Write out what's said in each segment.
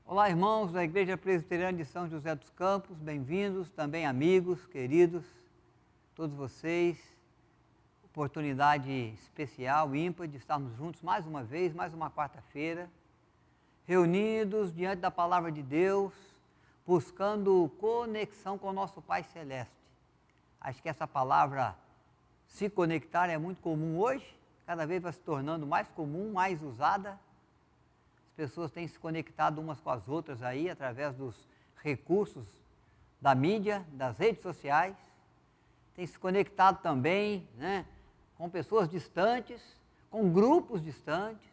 Olá, irmãos da Igreja Presbiteriana de São José dos Campos, bem-vindos, também amigos, queridos, todos vocês. Oportunidade especial, ímpar, de estarmos juntos mais uma vez, mais uma quarta-feira, reunidos diante da Palavra de Deus, buscando conexão com o nosso Pai Celeste. Acho que essa palavra, se conectar, é muito comum hoje, cada vez vai se tornando mais comum, mais usada. Pessoas têm se conectado umas com as outras aí, através dos recursos da mídia, das redes sociais, têm se conectado também, com pessoas distantes, com grupos distantes,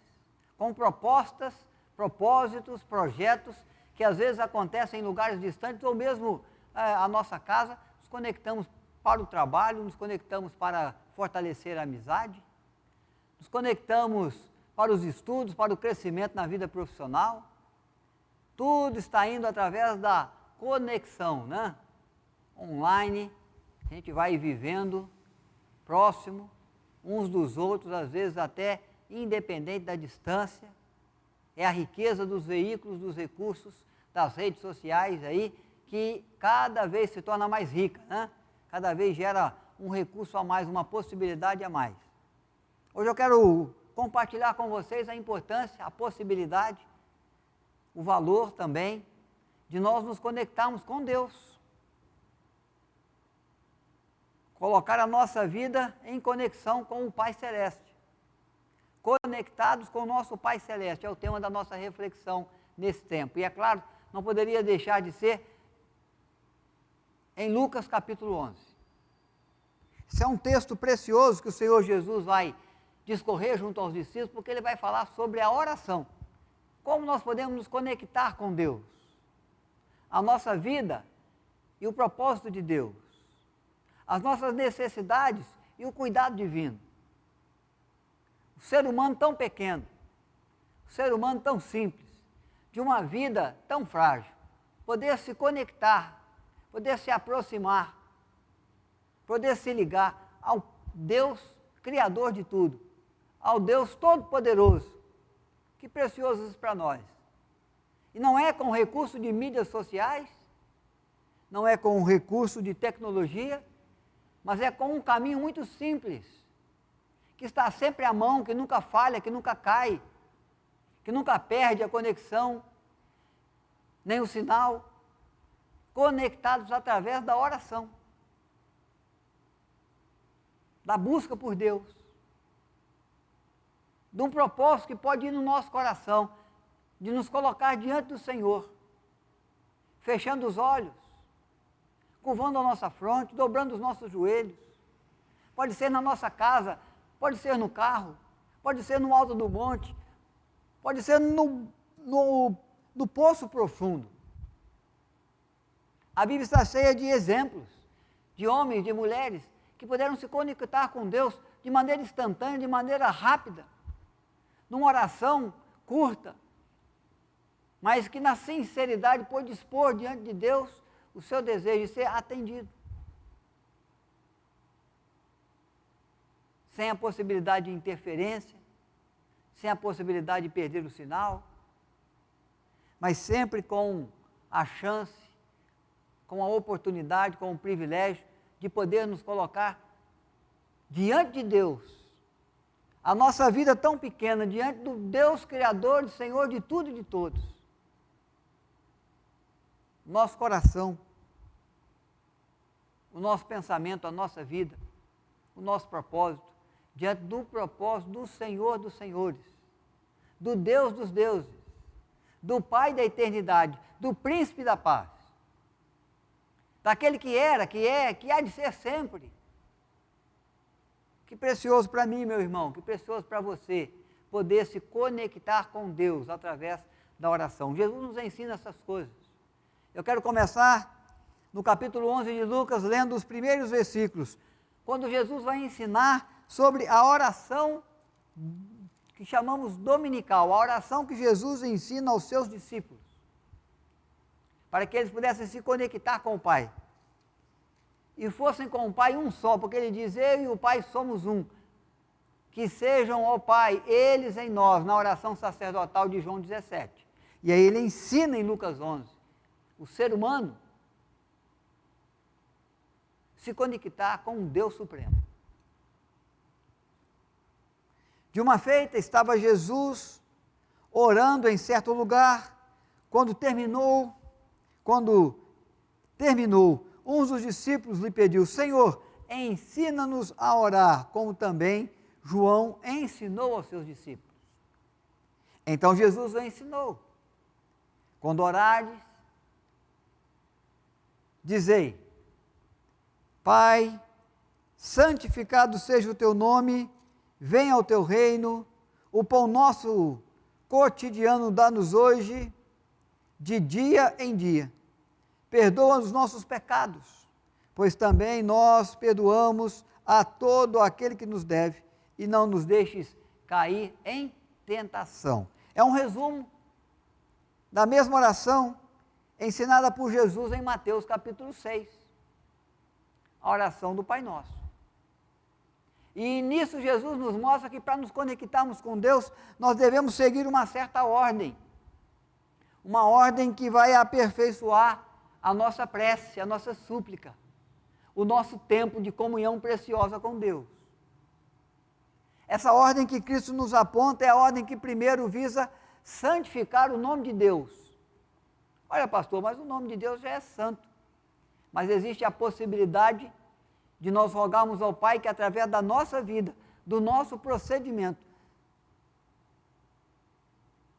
com propostas, propósitos, projetos, que às vezes acontecem em lugares distantes, ou mesmo a nossa casa, nos conectamos para o trabalho, nos conectamos para fortalecer a amizade, nos conectamos para os estudos, para o crescimento na vida profissional. Tudo está indo através da conexão, online. A gente vai vivendo próximo uns dos outros, às vezes até independente da distância. É a riqueza dos veículos, dos recursos, das redes sociais aí, que cada vez se torna mais rica, Cada vez gera um recurso a mais, uma possibilidade a mais. Hoje eu quero compartilhar com vocês a importância, a possibilidade, o valor também de nós nos conectarmos com Deus. Colocar a nossa vida em conexão com o Pai Celeste. Conectados com o nosso Pai Celeste, é o tema da nossa reflexão nesse tempo. E é claro, não poderia deixar de ser em Lucas capítulo 11. Esse é um texto precioso que o Senhor Jesus vai discorrer junto aos discípulos, porque ele vai falar sobre a oração. Como nós podemos nos conectar com Deus. A nossa vida e o propósito de Deus. As nossas necessidades e o cuidado divino. O ser humano tão pequeno, o ser humano tão simples, de uma vida tão frágil, poder se conectar, poder se aproximar, poder se ligar ao Deus Criador de tudo, ao Deus Todo-Poderoso. Que precioso isso para nós. E não é com o recurso de mídias sociais, não é com o recurso de tecnologia, mas é com um caminho muito simples, que está sempre à mão, que nunca falha, que nunca cai, que nunca perde a conexão, nem o sinal, conectados através da oração, da busca por Deus, de um propósito que pode ir no nosso coração, de nos colocar diante do Senhor, fechando os olhos, curvando a nossa fronte, dobrando os nossos joelhos. Pode ser na nossa casa, pode ser no carro, pode ser no alto do monte, pode ser no poço profundo. A Bíblia está cheia de exemplos, de homens, de mulheres, que puderam se conectar com Deus de maneira instantânea, de maneira rápida, numa oração curta, mas que na sinceridade pôde expor diante de Deus o seu desejo de ser atendido. Sem a possibilidade de interferência, sem a possibilidade de perder o sinal, mas sempre com a chance, com a oportunidade, com o privilégio de poder nos colocar diante de Deus, a nossa vida tão pequena, diante do Deus Criador, Senhor de tudo e de todos. Nosso coração, o nosso pensamento, a nossa vida, o nosso propósito, diante do propósito do Senhor dos Senhores, do Deus dos deuses, do Pai da eternidade, do Príncipe da paz, daquele que era, que é, que há de ser sempre. Que precioso para mim, meu irmão, que precioso para você, poder se conectar com Deus através da oração. Jesus nos ensina essas coisas. Eu quero começar no capítulo 11 de Lucas, lendo os primeiros versículos, quando Jesus vai ensinar sobre a oração que chamamos dominical, a oração que Jesus ensina aos seus discípulos, para que eles pudessem se conectar com o Pai. E fossem com o Pai um só, porque ele diz, eu e o Pai somos um. Que sejam, ó Pai, eles em nós, na oração sacerdotal de João 17. E aí ele ensina em Lucas 11, o ser humano se conectar com um Deus Supremo. De uma feita, estava Jesus orando em certo lugar, quando terminou, um dos discípulos lhe pediu: Senhor, ensina-nos a orar, como também João ensinou aos seus discípulos. Então Jesus o ensinou: quando orares, dizei: Pai, santificado seja o teu nome, venha o teu reino, o pão nosso cotidiano dá-nos hoje, de dia em dia. Perdoa os nossos pecados, pois também nós perdoamos a todo aquele que nos deve, e não nos deixes cair em tentação. É um resumo da mesma oração ensinada por Jesus em Mateus capítulo 6, a oração do Pai Nosso. E nisso Jesus nos mostra que para nos conectarmos com Deus, nós devemos seguir uma certa ordem, uma ordem que vai aperfeiçoar a nossa prece, a nossa súplica, o nosso tempo de comunhão preciosa com Deus. Essa ordem que Cristo nos aponta é a ordem que primeiro visa santificar o nome de Deus. Olha, pastor, mas o nome de Deus já é santo. Mas existe a possibilidade de nós rogarmos ao Pai que através da nossa vida, do nosso procedimento,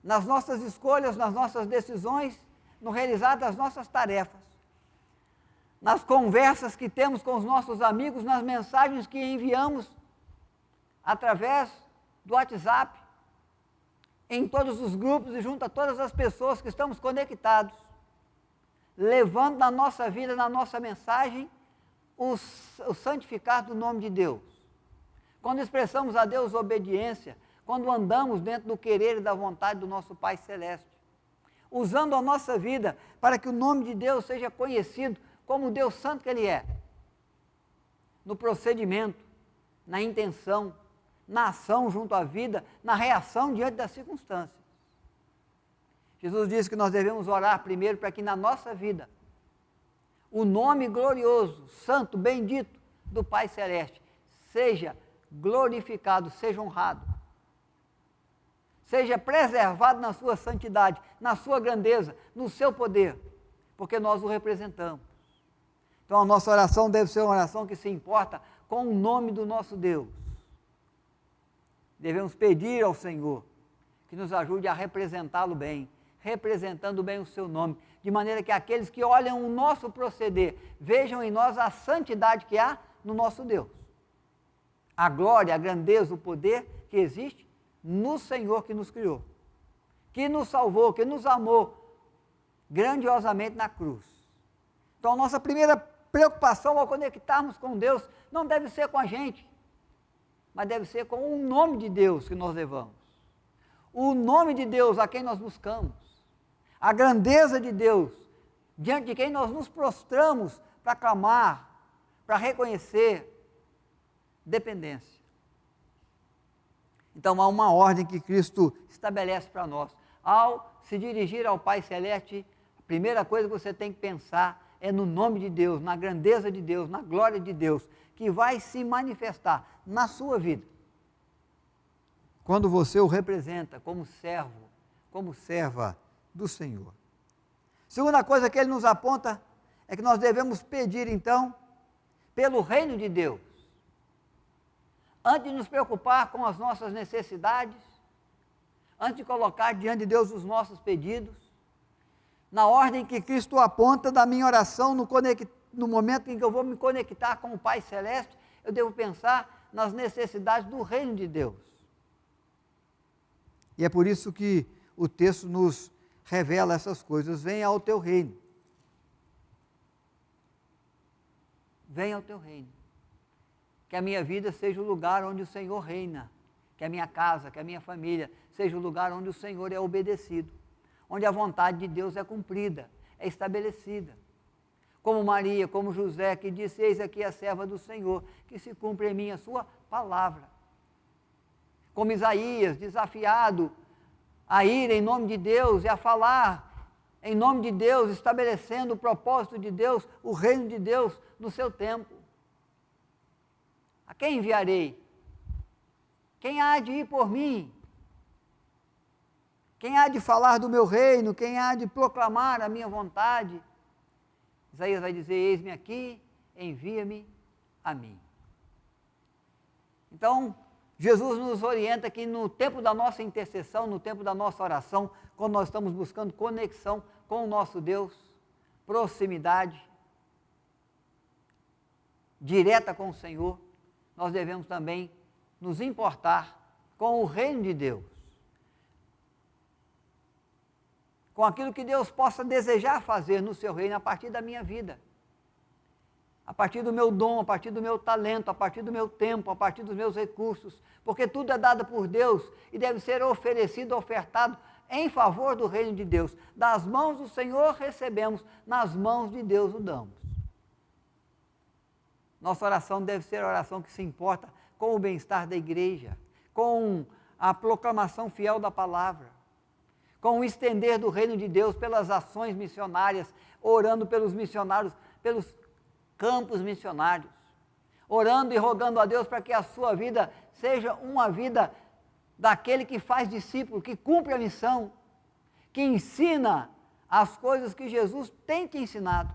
nas nossas escolhas, nas nossas decisões, no realizar das nossas tarefas, nas conversas que temos com os nossos amigos, nas mensagens que enviamos através do WhatsApp, em todos os grupos e junto a todas as pessoas que estamos conectados, levando na nossa vida, na nossa mensagem, o santificar do nome de Deus. Quando expressamos a Deus obediência, quando andamos dentro do querer e da vontade do nosso Pai Celeste, usando a nossa vida para que o nome de Deus seja conhecido como o Deus Santo que Ele é, no procedimento, na intenção, na ação junto à vida, na reação diante das circunstâncias. Jesus disse que nós devemos orar primeiro para que na nossa vida o nome glorioso, santo, bendito do Pai Celeste seja glorificado, seja honrado, seja preservado na sua santidade, na sua grandeza, no seu poder, porque nós o representamos. Então a nossa oração deve ser uma oração que se importa com o nome do nosso Deus. Devemos pedir ao Senhor que nos ajude a representá-lo bem, representando bem o seu nome, de maneira que aqueles que olham o nosso proceder vejam em nós a santidade que há no nosso Deus, a glória, a grandeza, o poder que existe no Senhor que nos criou, que nos salvou, que nos amou grandiosamente na cruz. Então a nossa primeira preocupação ao conectarmos com Deus não deve ser com a gente, mas deve ser com o nome de Deus que nós levamos, o nome de Deus a quem nós buscamos, a grandeza de Deus, diante de quem nós nos prostramos para clamar, para reconhecer dependência. Então há uma ordem que Cristo estabelece para nós. Ao se dirigir ao Pai Celeste, a primeira coisa que você tem que pensar é no nome de Deus, na grandeza de Deus, na glória de Deus, que vai se manifestar na sua vida, quando você o representa como servo, como serva do Senhor. Segunda coisa que ele nos aponta é que nós devemos pedir, então, pelo reino de Deus. Antes de nos preocupar com as nossas necessidades, antes de colocar diante de Deus os nossos pedidos, na ordem que Cristo aponta da minha oração, no momento em que eu vou me conectar com o Pai Celeste, eu devo pensar nas necessidades do reino de Deus. E é por isso que o texto nos revela essas coisas. Venha ao teu reino. Venha ao teu reino. Que a minha vida seja o lugar onde o Senhor reina. Que a minha casa, que a minha família seja o lugar onde o Senhor é obedecido. Onde a vontade de Deus é cumprida, é estabelecida. Como Maria, como José, que disse: eis aqui a serva do Senhor, que se cumpre em mim a sua palavra. Como Isaías, desafiado a ir em nome de Deus e a falar em nome de Deus, estabelecendo o propósito de Deus, o reino de Deus no seu tempo. A quem enviarei? Quem há de ir por mim? Quem há de falar do meu reino? Quem há de proclamar a minha vontade? Isaías vai dizer: eis-me aqui, envia-me a mim. Então, Jesus nos orienta que no tempo da nossa intercessão, no tempo da nossa oração, quando nós estamos buscando conexão com o nosso Deus, proximidade direta com o Senhor, nós devemos também nos importar com o reino de Deus, com aquilo que Deus possa desejar fazer no seu reino a partir da minha vida, a partir do meu dom, a partir do meu talento, a partir do meu tempo, a partir dos meus recursos, porque tudo é dado por Deus e deve ser oferecido, ofertado em favor do reino de Deus. Das mãos do Senhor recebemos, nas mãos de Deus o damos. Nossa oração deve ser a oração que se importa com o bem-estar da igreja, com a proclamação fiel da palavra, com o estender do reino de Deus pelas ações missionárias, orando pelos missionários, pelos campos missionários, orando e rogando a Deus para que a sua vida seja uma vida daquele que faz discípulo, que cumpre a missão, que ensina as coisas que Jesus tem te ensinado.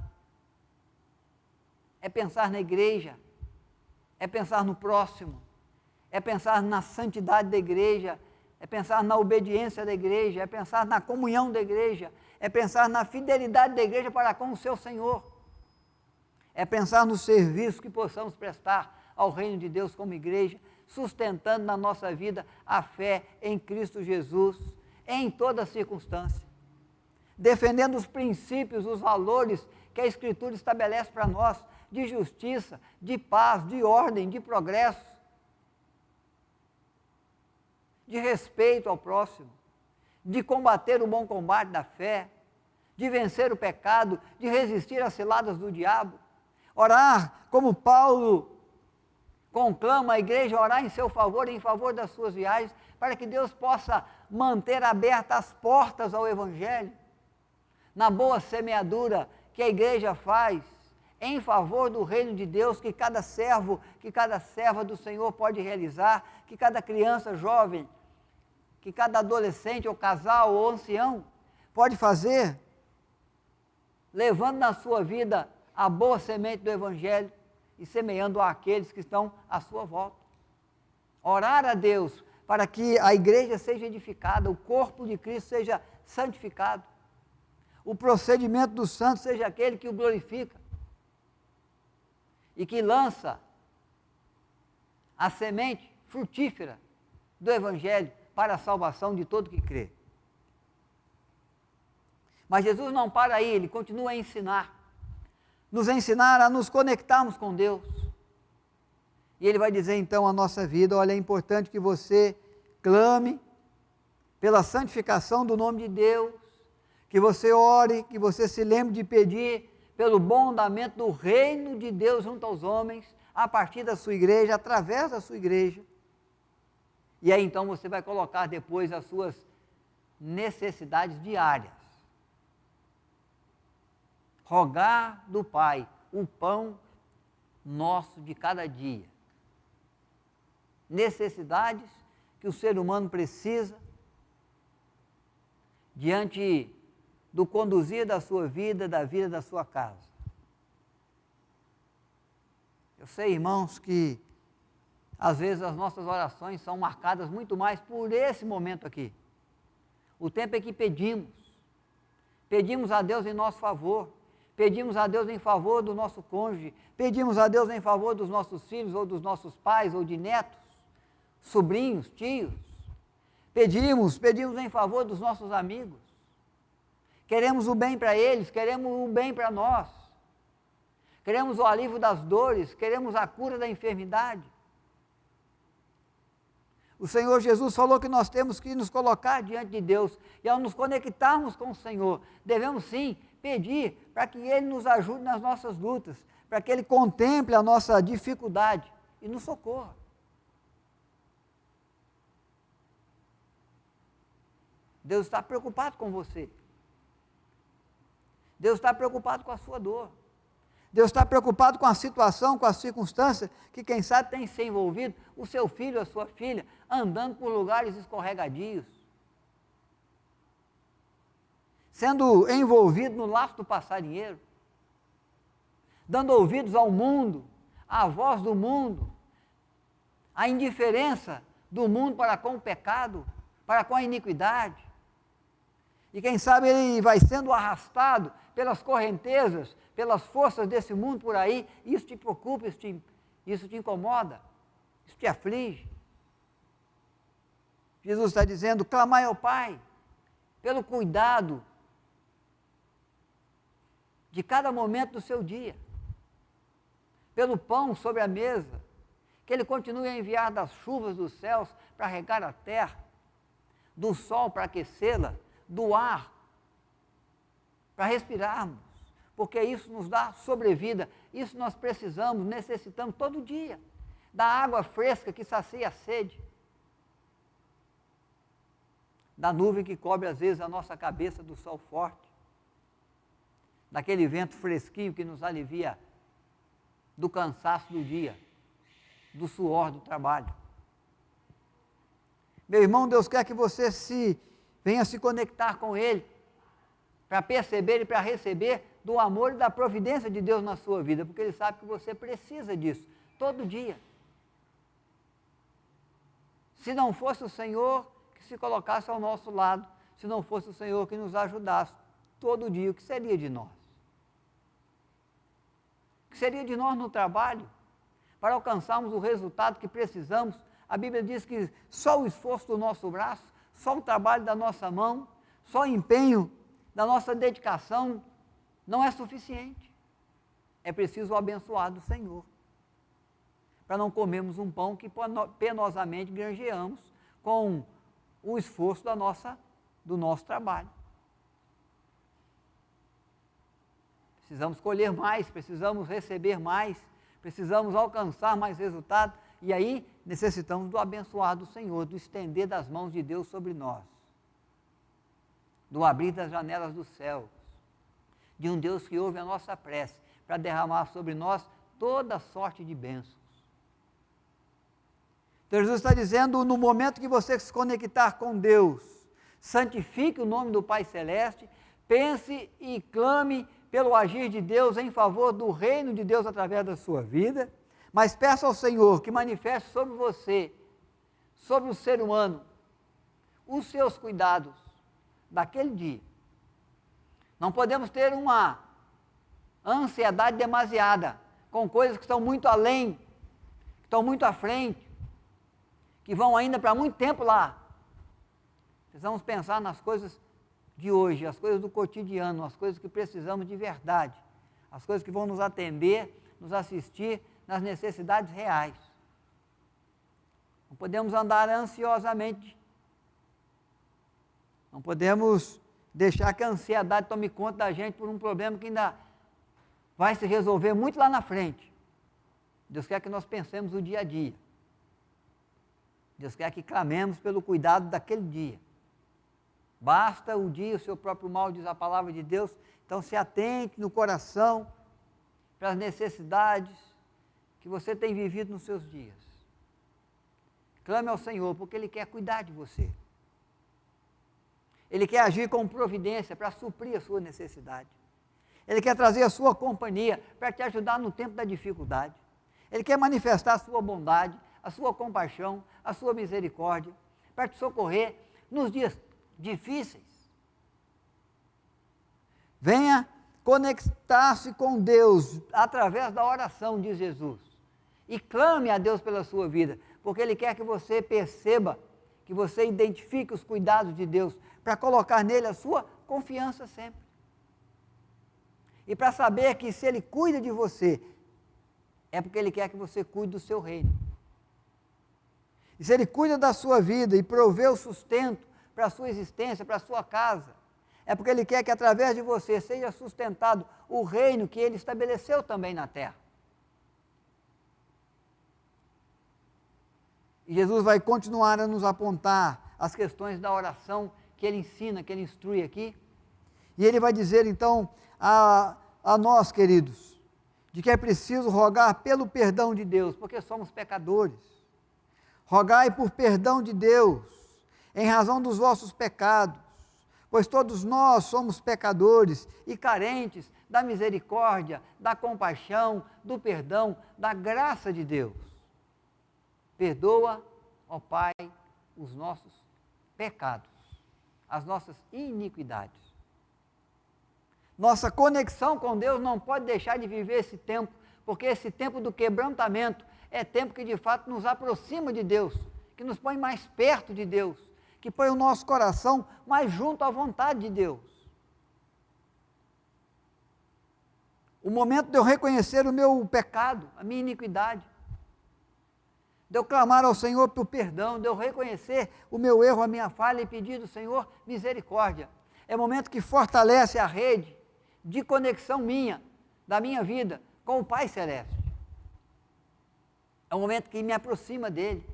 É pensar na igreja, é pensar no próximo, é pensar na santidade da igreja, é pensar na obediência da igreja, é pensar na comunhão da igreja, é pensar na fidelidade da igreja para com o seu Senhor, é pensar no serviço que possamos prestar ao reino de Deus como igreja, sustentando na nossa vida a fé em Cristo Jesus, em toda circunstância, defendendo os princípios, os valores que a Escritura estabelece para nós, de justiça, de paz, de ordem, de progresso, de respeito ao próximo, de combater o bom combate da fé, de vencer o pecado, de resistir às ciladas do diabo, orar como Paulo conclama a igreja a orar em seu favor e em favor das suas viagens, para que Deus possa manter abertas as portas ao Evangelho, na boa semeadura que a igreja faz em favor do reino de Deus, que cada servo, que cada serva do Senhor pode realizar, que cada criança jovem, que cada adolescente ou casal ou ancião pode fazer, levando na sua vida a boa semente do Evangelho e semeando àqueles que estão à sua volta. Orar a Deus para que a igreja seja edificada, o corpo de Cristo seja santificado, o procedimento dos santos seja aquele que o glorifica e que lança a semente frutífera do Evangelho para a salvação de todo que crê. Mas Jesus não para aí, Ele continua a ensinar, nos ensinar a nos conectarmos com Deus. E Ele vai dizer então à nossa vida: olha, é importante que você clame pela santificação do nome de Deus, que você ore, que você se lembre de pedir pelo bom andamento do reino de Deus junto aos homens, a partir da sua igreja, através da sua igreja. E aí então você vai colocar depois as suas necessidades diárias. Rogar do Pai o pão nosso de cada dia. Necessidades que o ser humano precisa diante do conduzir da sua vida, da vida da sua casa. Eu sei, irmãos, que às vezes as nossas orações são marcadas muito mais por esse momento aqui. O tempo em que pedimos a Deus em nosso favor, pedimos a Deus em favor do nosso cônjuge, pedimos a Deus em favor dos nossos filhos, ou dos nossos pais, ou de netos, sobrinhos, tios. Pedimos em favor dos nossos amigos. Queremos o bem para eles, queremos o bem para nós. Queremos o alívio das dores, queremos a cura da enfermidade. O Senhor Jesus falou que nós temos que nos colocar diante de Deus, e ao nos conectarmos com o Senhor, devemos sim pedir para que Ele nos ajude nas nossas lutas, para que Ele contemple a nossa dificuldade e nos socorra. Deus está preocupado com você. Deus está preocupado com a sua dor. Deus está preocupado com a situação, com a circunstância, que quem sabe tem se envolvido, o seu filho, a sua filha, andando por lugares escorregadios, sendo envolvido no laço do passarinheiro, dando ouvidos ao mundo, à voz do mundo, à indiferença do mundo para com o pecado, para com a iniquidade. E quem sabe ele vai sendo arrastado pelas correntezas, pelas forças desse mundo por aí, e isso te preocupa, isso te incomoda, isso te aflige. Jesus está dizendo: clamai ao Pai, pelo cuidado de cada momento do seu dia, pelo pão sobre a mesa, que Ele continue a enviar das chuvas dos céus para regar a terra, do sol para aquecê-la, do ar para respirarmos, porque isso nos dá sobrevida, isso nós precisamos, necessitamos todo dia, da água fresca que sacia a sede, da nuvem que cobre às vezes a nossa cabeça do sol forte, daquele vento fresquinho que nos alivia do cansaço do dia, do suor do trabalho. Meu irmão, Deus quer que você venha se conectar com Ele, para perceber e para receber do amor e da providência de Deus na sua vida, porque Ele sabe que você precisa disso, todo dia. Se não fosse o Senhor que se colocasse ao nosso lado, se não fosse o Senhor que nos ajudasse todo dia, o que seria de nós? O que seria de nós no trabalho, para alcançarmos o resultado que precisamos? A Bíblia diz que só o esforço do nosso braço, só o trabalho da nossa mão, só o empenho da nossa dedicação não é suficiente. É preciso o abençoar do Senhor, para não comermos um pão que penosamente granjeamos com o esforço do nosso trabalho. Precisamos colher mais, precisamos receber mais, precisamos alcançar mais resultado, e aí necessitamos do abençoar do Senhor, do estender das mãos de Deus sobre nós, do abrir das janelas dos céus, de um Deus que ouve a nossa prece, para derramar sobre nós toda sorte de bênçãos. Então Jesus está dizendo, no momento que você se conectar com Deus, santifique o nome do Pai Celeste, pense e clame pelo agir de Deus em favor do reino de Deus através da sua vida, mas peça ao Senhor que manifeste sobre você, sobre o ser humano, os seus cuidados daquele dia. Não podemos ter uma ansiedade demasiada com coisas que estão muito além, que estão muito à frente, que vão ainda para muito tempo lá. Precisamos pensar nas coisas de hoje, as coisas do cotidiano, as coisas que precisamos de verdade, as coisas que vão nos atender, nos assistir nas necessidades reais. Não podemos andar ansiosamente, não podemos deixar que a ansiedade tome conta da gente por um problema que ainda vai se resolver muito lá na frente. Deus quer que nós pensemos o dia a dia. Deus quer que clamemos pelo cuidado daquele dia. Basta o dia, o seu próprio mal, diz a palavra de Deus. Então se atente no coração para as necessidades que você tem vivido nos seus dias. Clame ao Senhor, porque Ele quer cuidar de você. Ele quer agir com providência para suprir a sua necessidade. Ele quer trazer a sua companhia para te ajudar no tempo da dificuldade. Ele quer manifestar a sua bondade, a sua compaixão, a sua misericórdia, para te socorrer nos dias difíceis. Venha conectar-se com Deus através da oração, diz Jesus, e clame a Deus pela sua vida, porque Ele quer que você perceba, que você identifique os cuidados de Deus, para colocar nele a sua confiança sempre. E para saber que se Ele cuida de você, é porque Ele quer que você cuide do seu reino. E se Ele cuida da sua vida e provê o sustento para a sua existência, para a sua casa, é porque Ele quer que através de você seja sustentado o reino que Ele estabeleceu também na terra. E Jesus vai continuar a nos apontar as questões da oração que ele ensina, que ele instrui aqui. E ele vai dizer então a nós, queridos, de que é preciso rogar pelo perdão de Deus, porque somos pecadores. Rogai por perdão de Deus, em razão dos vossos pecados, pois todos nós somos pecadores e carentes da misericórdia, da compaixão, do perdão, da graça de Deus. Perdoa, ó Pai, os nossos pecados, as nossas iniquidades. Nossa conexão com Deus não pode deixar de viver esse tempo, porque esse tempo do quebrantamento é tempo que de fato nos aproxima de Deus, que nos põe mais perto de Deus, que põe o nosso coração mais junto à vontade de Deus. O momento de eu reconhecer o meu pecado, a minha iniquidade, de eu clamar ao Senhor por perdão, de eu reconhecer o meu erro, a minha falha e pedir do Senhor misericórdia. É o momento que fortalece a rede de conexão minha, da minha vida, com o Pai Celeste. É um momento que me aproxima dele.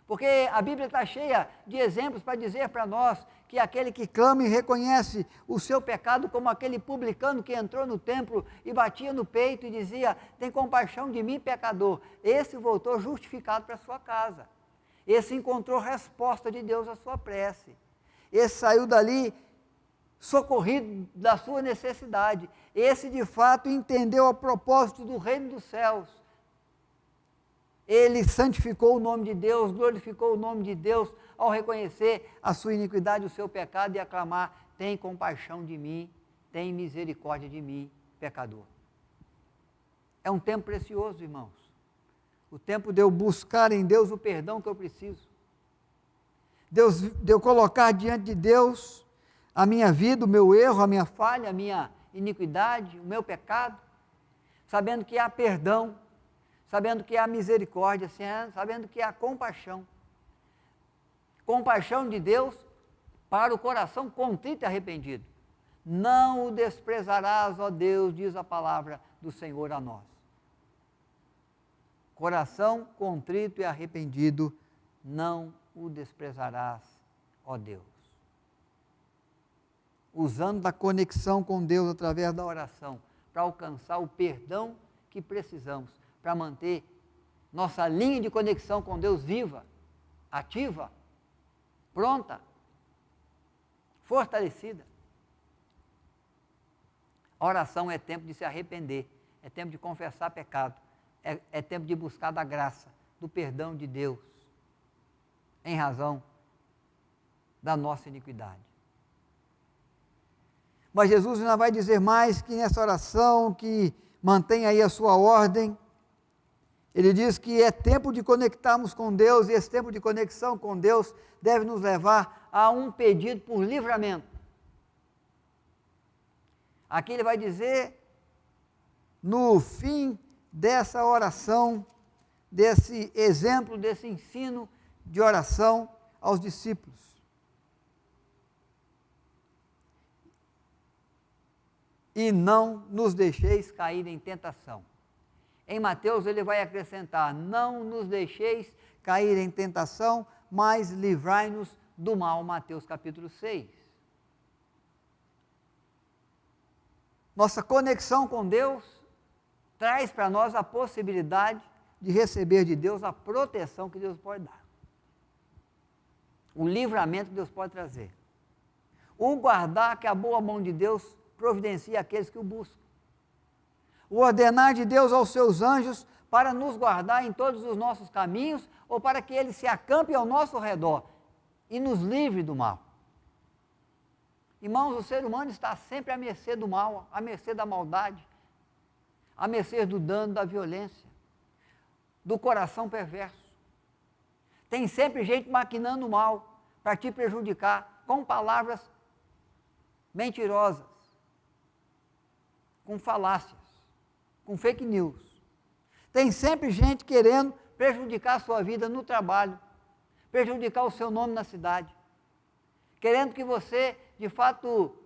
Porque a Bíblia está cheia de exemplos para dizer para nós que aquele que clama e reconhece o seu pecado, como aquele publicano que entrou no templo e batia no peito e dizia: tem compaixão de mim, pecador. Esse voltou justificado para a sua casa. Esse encontrou resposta de Deus à sua prece. Esse saiu dali socorrido da sua necessidade. Esse, de fato, entendeu o propósito do reino dos céus. Ele santificou o nome de Deus, glorificou o nome de Deus, ao reconhecer a sua iniquidade, o seu pecado, e aclamar: tem compaixão de mim, tem misericórdia de mim, pecador. É um tempo precioso, irmãos. O tempo de eu buscar em Deus o perdão que eu preciso. De eu colocar diante de Deus a minha vida, o meu erro, a minha falha, a minha iniquidade, o meu pecado, sabendo que há perdão, sabendo que há misericórdia, sabendo que há compaixão. Compaixão de Deus para o coração contrito e arrependido. Não o desprezarás, ó Deus, diz a palavra do Senhor a nós. Coração contrito e arrependido, não o desprezarás, ó Deus. Usando da conexão com Deus através da oração, para alcançar o perdão que precisamos, para manter nossa linha de conexão com Deus viva, ativa, pronta, fortalecida. A oração é tempo de se arrepender, é tempo de confessar pecado, é tempo de buscar da graça, do perdão de Deus, em razão da nossa iniquidade. Mas Jesus ainda vai dizer mais que nessa oração, que mantém aí a sua ordem, ele diz que é tempo de conectarmos com Deus, e esse tempo de conexão com Deus deve nos levar a um pedido por livramento. Aqui ele vai dizer, no fim dessa oração, desse exemplo, desse ensino de oração aos discípulos: e não nos deixeis cair em tentação. Em Mateus ele vai acrescentar: não nos deixeis cair em tentação, mas livrai-nos do mal. Mateus capítulo 6. Nossa conexão com Deus traz para nós a possibilidade de receber de Deus a proteção que Deus pode dar, o livramento que Deus pode trazer, o guardar que a boa mão de Deus providencia aqueles que o buscam, o ordenar de Deus aos seus anjos para nos guardar em todos os nossos caminhos, ou para que eles se acampem ao nosso redor e nos livre do mal. Irmãos, o ser humano está sempre à mercê do mal, à mercê da maldade, à mercê do dano, da violência, do coração perverso. Tem sempre gente maquinando mal para te prejudicar, com palavras mentirosas, com falácias, com fake news. Tem sempre gente querendo prejudicar a sua vida no trabalho, prejudicar o seu nome na cidade, querendo que você, de fato,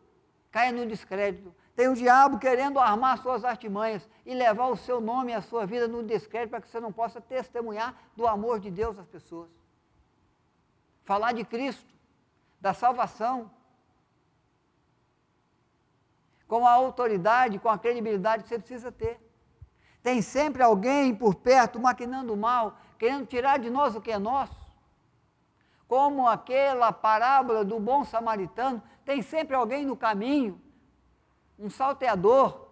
caia no descrédito. Tem o diabo querendo armar suas artimanhas e levar o seu nome e a sua vida no descrédito, para que você não possa testemunhar do amor de Deus às pessoas. Falar de Cristo, da salvação, com a autoridade, com a credibilidade que você precisa ter. Tem sempre alguém por perto maquinando o mal, querendo tirar de nós o que é nosso. Como aquela parábola do bom samaritano, tem sempre alguém no caminho, um salteador,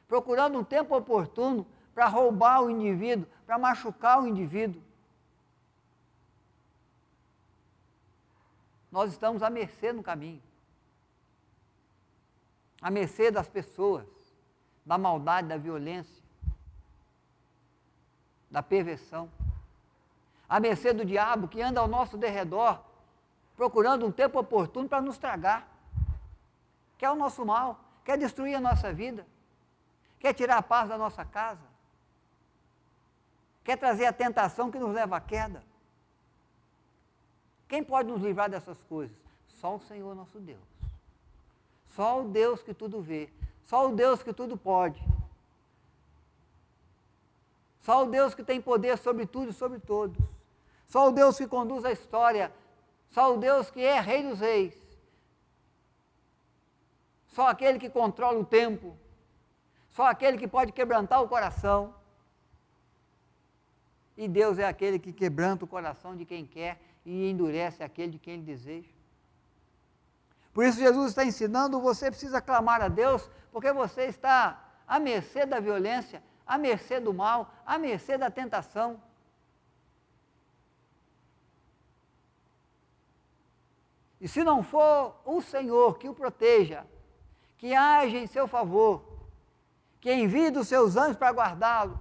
procurando um tempo oportuno para roubar o indivíduo, para machucar o indivíduo. Nós estamos à mercê no caminho, à mercê das pessoas, da maldade, da violência, da perversão, à mercê do diabo que anda ao nosso derredor, procurando um tempo oportuno para nos tragar, quer o nosso mal, quer destruir a nossa vida, quer tirar a paz da nossa casa, quer trazer a tentação que nos leva à queda. Quem pode nos livrar dessas coisas? Só o Senhor nosso Deus. Só o Deus que tudo vê, só o Deus que tudo pode. Só o Deus que tem poder sobre tudo e sobre todos. Só o Deus que conduz a história. Só o Deus que é Rei dos Reis. Só aquele que controla o tempo. Só aquele que pode quebrantar o coração. E Deus é aquele que quebranta o coração de quem quer e endurece aquele de quem ele deseja. Por isso Jesus está ensinando, você precisa clamar a Deus, porque você está à mercê da violência, à mercê do mal, à mercê da tentação. E se não for o Senhor que o proteja, que age em seu favor, que envie dos seus anjos para guardá-los,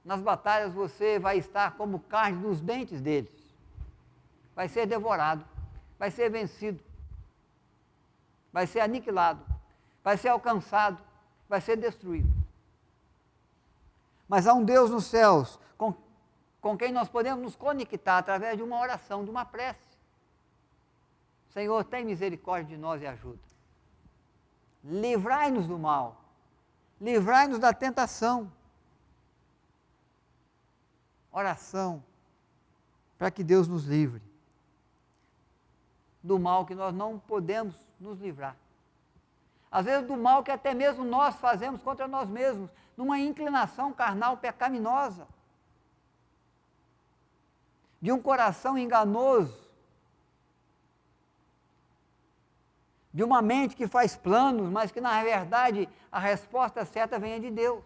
nas batalhas você vai estar como carne nos dentes deles, vai ser devorado, vai ser vencido, vai ser aniquilado, vai ser alcançado, vai ser destruído. Mas há um Deus nos céus com quem nós podemos nos conectar através de uma oração, de uma prece. Senhor, tem misericórdia de nós e ajuda. Livrai-nos do mal, livrai-nos da tentação. Oração para que Deus nos livre do mal que nós não podemos nos livrar. Às vezes do mal que até mesmo nós fazemos contra nós mesmos, numa inclinação carnal pecaminosa, de um coração enganoso, de uma mente que faz planos, mas que na verdade a resposta certa vem de Deus.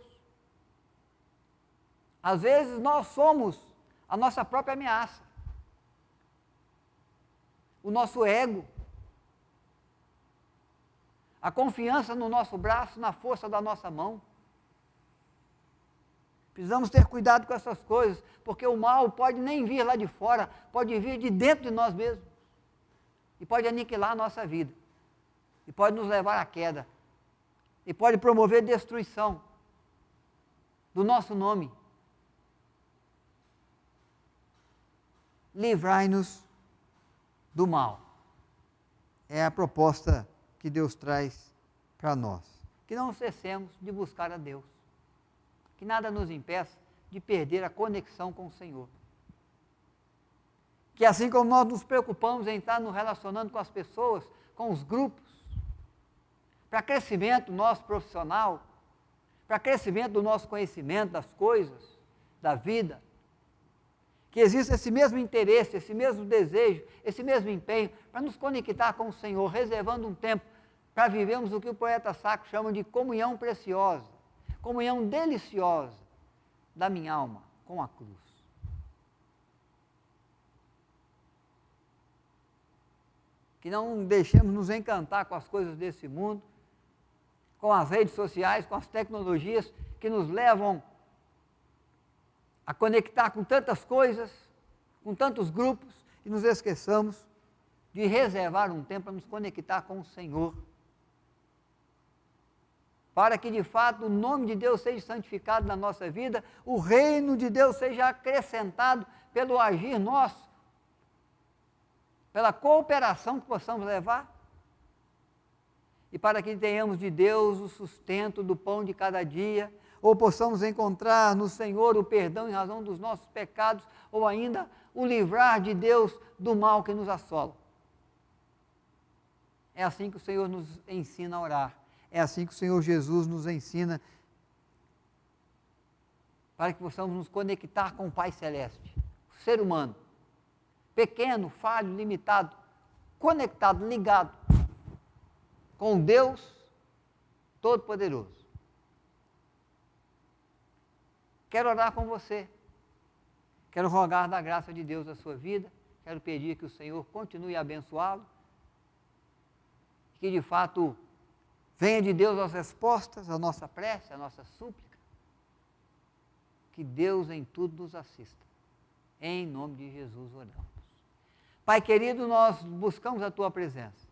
Às vezes nós somos a nossa própria ameaça, o nosso ego, a confiança no nosso braço, na força da nossa mão. Precisamos ter cuidado com essas coisas, porque o mal pode nem vir lá de fora, pode vir de dentro de nós mesmos, e pode aniquilar a nossa vida, e pode nos levar à queda, e pode promover destruição do nosso nome. Livrai-nos do mal. É a proposta que Deus traz para nós. Que não cessemos de buscar a Deus. Que nada nos impeça de perder a conexão com o Senhor. Que assim como nós nos preocupamos em estar nos relacionando com as pessoas, com os grupos, para crescimento nosso profissional, para crescimento do nosso conhecimento das coisas, da vida, que exista esse mesmo interesse, esse mesmo desejo, esse mesmo empenho para nos conectar com o Senhor, reservando um tempo para vivermos o que o poeta sacro chama de comunhão preciosa, comunhão deliciosa da minha alma com a cruz. Que não deixemos nos encantar com as coisas desse mundo, com as redes sociais, com as tecnologias que nos levam a conectar com tantas coisas, com tantos grupos, e nos esqueçamos de reservar um tempo para nos conectar com o Senhor, para que de fato o nome de Deus seja santificado na nossa vida, o reino de Deus seja acrescentado pelo agir nosso, pela cooperação que possamos levar, e para que tenhamos de Deus o sustento do pão de cada dia, ou possamos encontrar no Senhor o perdão em razão dos nossos pecados, ou ainda o livrar de Deus do mal que nos assola. É assim que o Senhor nos ensina a orar. É assim que o Senhor Jesus nos ensina para que possamos nos conectar com o Pai Celeste. O ser humano, pequeno, falho, limitado, conectado, ligado com Deus Todo-Poderoso. Quero orar com você. Quero rogar da graça de Deus a sua vida. Quero pedir que o Senhor continue a abençoá-lo. Que de fato venha de Deus as respostas, a nossa prece, a nossa súplica. Que Deus em tudo nos assista. Em nome de Jesus oramos. Pai querido, nós buscamos a Tua presença.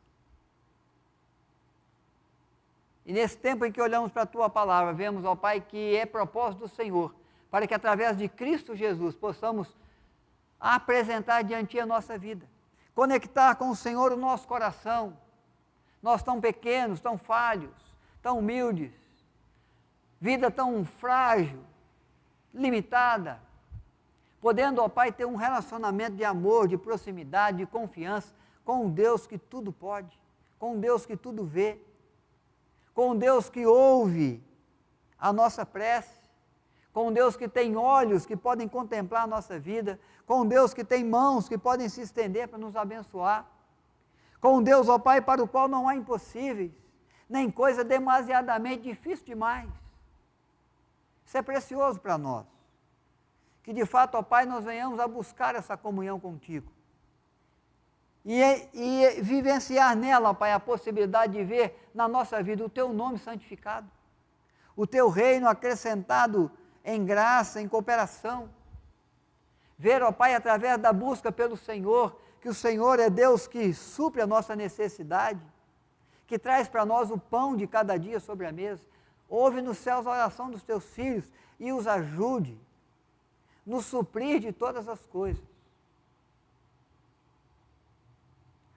E nesse tempo em que olhamos para a Tua palavra, vemos, ó Pai, que é propósito do Senhor, para que através de Cristo Jesus possamos apresentar diante de a nossa vida, conectar com o Senhor o nosso coração. Nós tão pequenos, tão falhos, tão humildes, vida tão frágil, limitada, podendo, ó Pai, ter um relacionamento de amor, de proximidade, de confiança com um Deus que tudo pode, com um Deus que tudo vê, com um Deus que ouve a nossa prece, com um Deus que tem olhos que podem contemplar a nossa vida, com um Deus que tem mãos que podem se estender para nos abençoar, com um Deus, ó Pai, para o qual não há impossíveis, nem coisa demasiadamente difícil demais. Isso é precioso para nós. Que de fato, ó Pai, nós venhamos a buscar essa comunhão contigo. E vivenciar nela, ó Pai, a possibilidade de ver na nossa vida o Teu nome santificado, o Teu reino acrescentado em graça, em cooperação. Ver, ó Pai, através da busca pelo Senhor, que o Senhor é Deus que supre a nossa necessidade, que traz para nós o pão de cada dia sobre a mesa. Ouve nos céus a oração dos Teus filhos e os ajude, nos suprir de todas as coisas.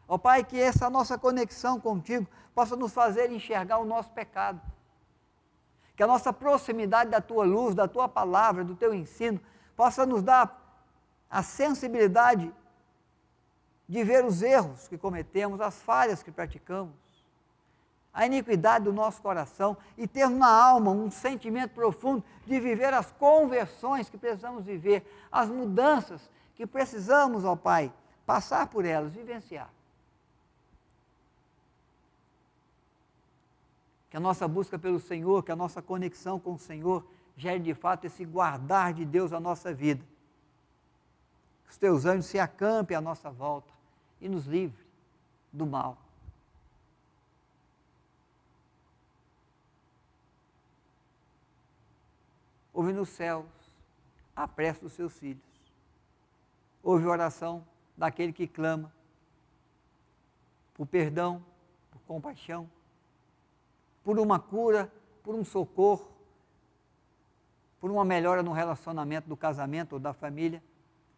Ó Pai, que essa nossa conexão contigo possa nos fazer enxergar o nosso pecado, que a nossa proximidade da Tua luz, da Tua palavra, do Teu ensino, possa nos dar a sensibilidade de ver os erros que cometemos, as falhas que praticamos, a iniquidade do nosso coração e ter na alma um sentimento profundo de viver as conversões que precisamos viver, as mudanças que precisamos, ó Pai, passar por elas, vivenciar. Que a nossa busca pelo Senhor, que a nossa conexão com o Senhor gere de fato esse guardar de Deus à nossa vida. Que os Teus anjos se acampem à nossa volta e nos livre do mal. Ouve nos céus a prece dos Seus filhos. Ouve a oração daquele que clama por perdão, por compaixão, por uma cura, por um socorro, por uma melhora no relacionamento do casamento ou da família,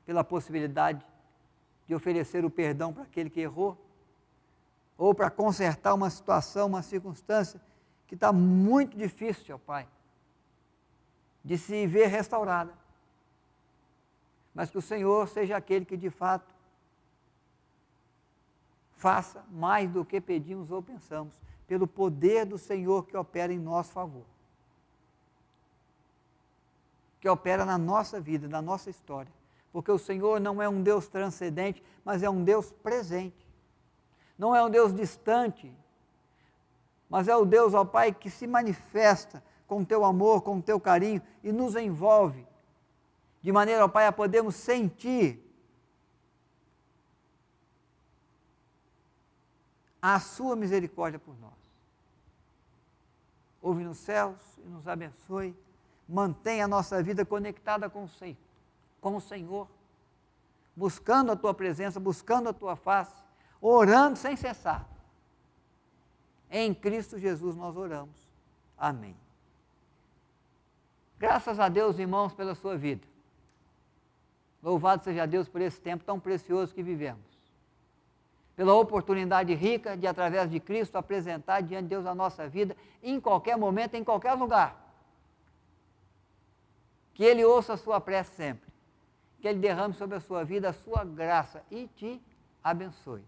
pela possibilidade de oferecer o perdão para aquele que errou, ou para consertar uma situação, uma circunstância que está muito difícil, ó Pai, de se ver restaurada. Mas que o Senhor seja aquele que de fato faça mais do que pedimos ou pensamos, pelo poder do Senhor que opera em nosso favor, que opera na nossa vida, na nossa história, porque o Senhor não é um Deus transcendente, mas é um Deus presente, não é um Deus distante, mas é o Deus, ó Pai, que se manifesta com o Teu amor, com o Teu carinho e nos envolve, de maneira, ó Pai, a podermos sentir a Sua misericórdia por nós. Ouve nos céus e nos abençoe, mantenha a nossa vida conectada com o Senhor, buscando a Tua presença, buscando a Tua face, orando sem cessar. Em Cristo Jesus nós oramos. Amém. Graças a Deus, irmãos, pela sua vida. Louvado seja Deus por esse tempo tão precioso que vivemos. Pela oportunidade rica de, através de Cristo, apresentar diante de Deus a nossa vida, em qualquer momento, em qualquer lugar. Que Ele ouça a sua prece sempre. que Ele derrame sobre a sua vida a sua graça e te abençoe.